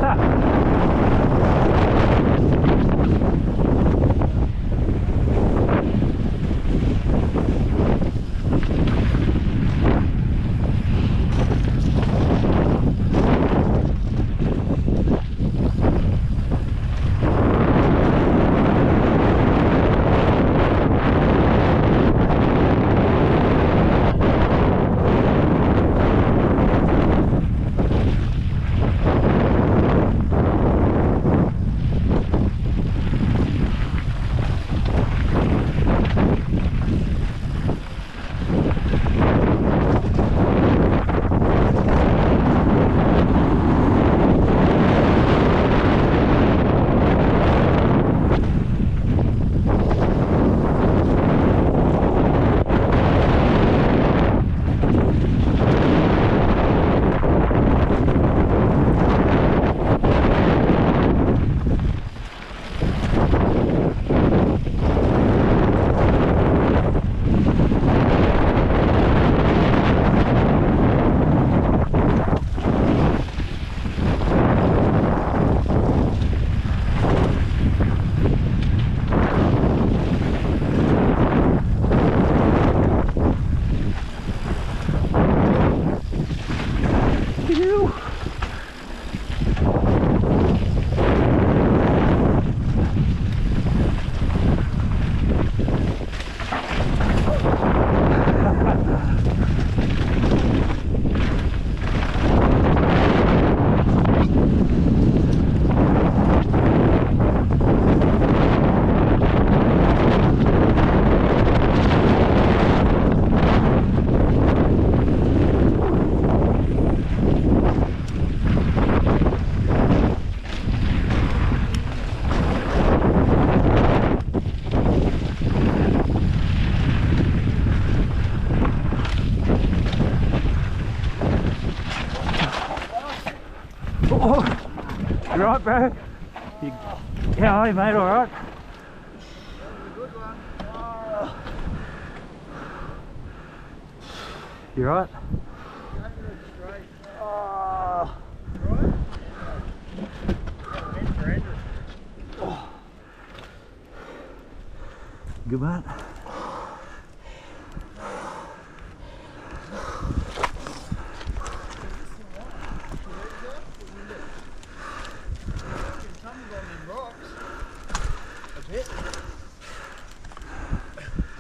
You right, bro? How are you, mate? All right? Good one. You right? Good man.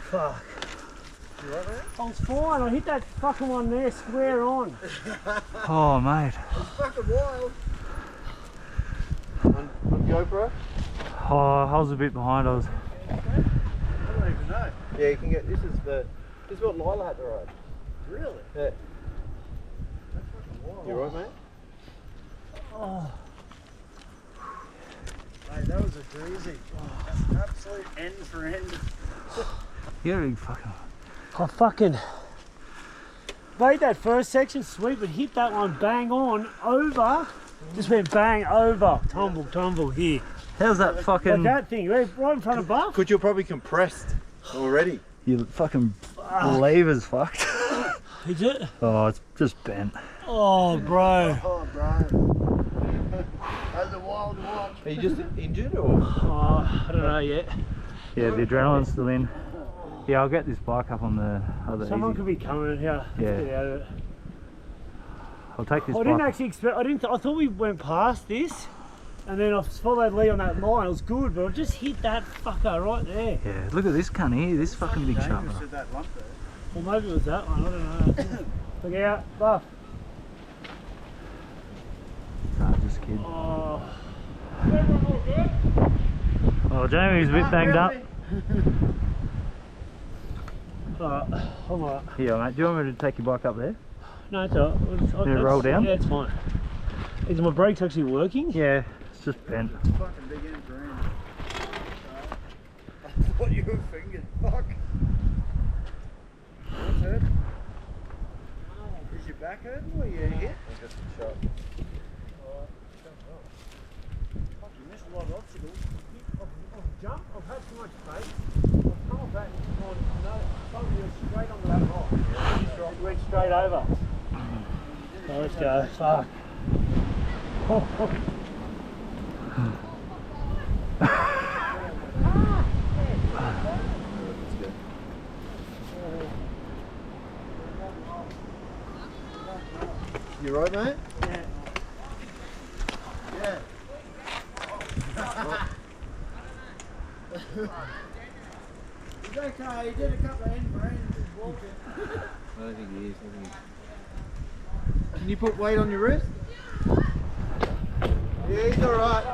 Fuck. You right there? I was fine, I hit that fucking one there square on. Oh, mate. It's fucking wild. On GoPro? Oh, I was a bit behind. I don't even know. Yeah, you can get, this is what Lila had to ride. Really? Yeah. That's fucking wild. You right, mate? Oh. Mate, that was a doozy. Oh, absolute end for end. You're a big fucking... I fucking made that first section sweet, but hit that one bang on over. Just went bang over. Tumble here. How's that fucking... Like that thing, right in front of Buff. Could you're probably compressed already. Your fucking lever's fucked. Is it? Oh, it's just bent. Oh, bro. Oh, bro. That's a wild watch. Are you just injured or? Oh, I don't know yet. Yeah, the adrenaline's still in. Yeah, I'll get this bike up on the other Someone easy. could be coming here. Yeah. Let's get out of it. I'll take this I bike. didn't actually expect. I thought we went past this, and then I followed Lee on that line. It was good, but I just hit that fucker right there. Yeah, look at this cunt here. This fucking big sharper. That lump there. Or maybe it was that one. I don't know. Look out, Buff. Nah, just kidding. Oh. Oh, Jamie's a bit banged up. Alright, I'm alright. Here, mate. Do you want me to take your bike up there? No, it's alright. Did it roll down? Yeah, it's fine. Is my brakes actually working? Yeah, it's just bent. It's fucking big end for end. I thought you were fingered. Fuck. What's hurt? Is your back hurting or you hit? I just a shot. Fuck, you missed a lot of obstacles. I've jumped, I've had too much space. I've come back and gone, no, something was straight onto that rock. Yeah, it went straight over. So let's go. Fuck. You right, mate? Yeah. Yeah. He's okay, he did a couple of end brains and he's walking. I don't think he is. Can you put weight on your wrist? Yeah, he's alright.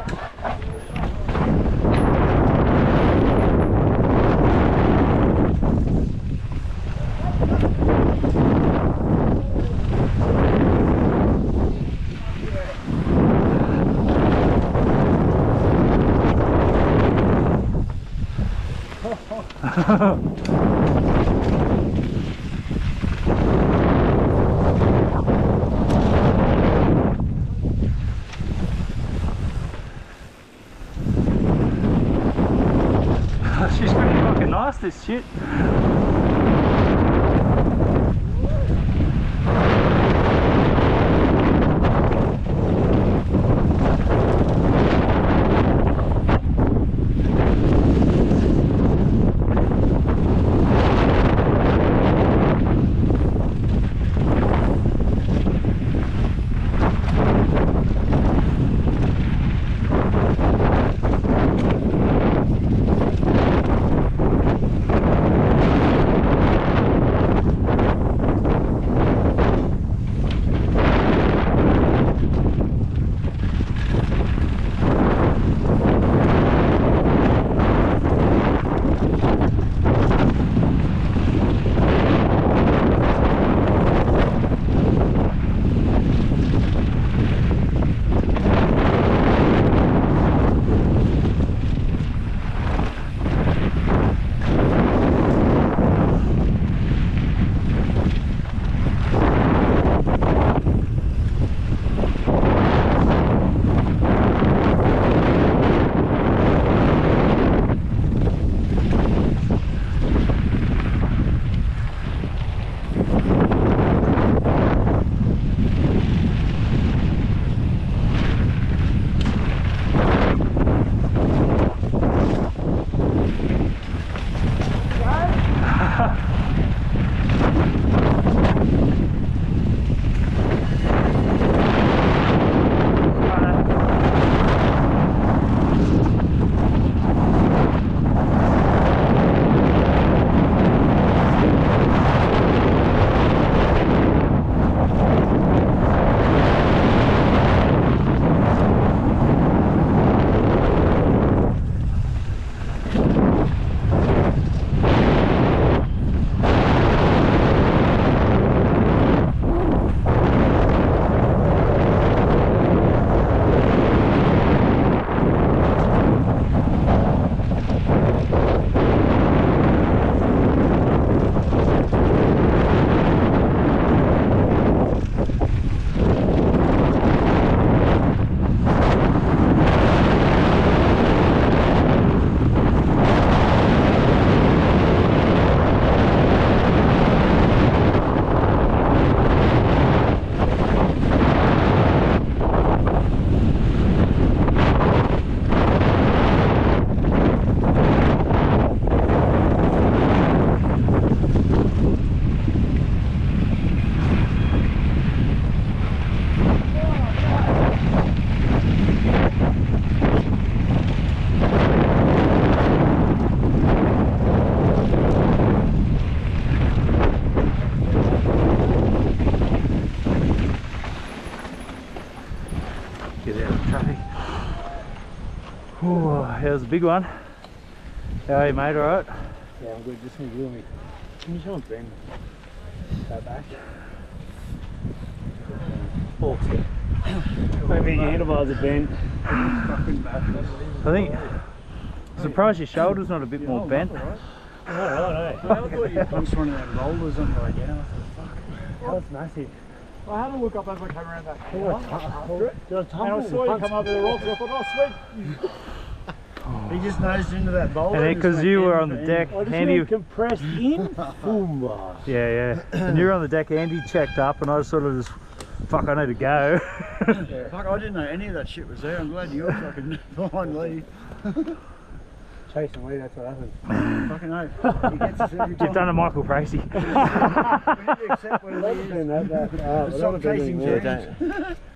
She's pretty fucking nice, this shit. That was a big one. How are you, mate? Alright? Yeah, I'm good. This one's gloomy. Can you show him Ben? That back. Maybe your handlebars are bent. I think. I'm surprised your shoulder's not a bit more bent. I thought you punched one of them rollers on the way down. I thought, fuck. That was massive. I had a look up as I came around that corner after it. And I saw you come up with the rocks and I thought, oh sweet. He just nosed into that boulder. And because you were on the deck, Andy compressed in. Boom. Yeah. And you were on the deck, Andy checked up and I sort of just Fuck, I need to go. Fuck, I didn't know any of that shit was there. I'm glad you're fucking behind Lee. Chasing Lee, that's what happened. Fucking hell. He gets us every time. You've done a Michael Bracey. We need to accept what it is. That, Stop chasing dreams.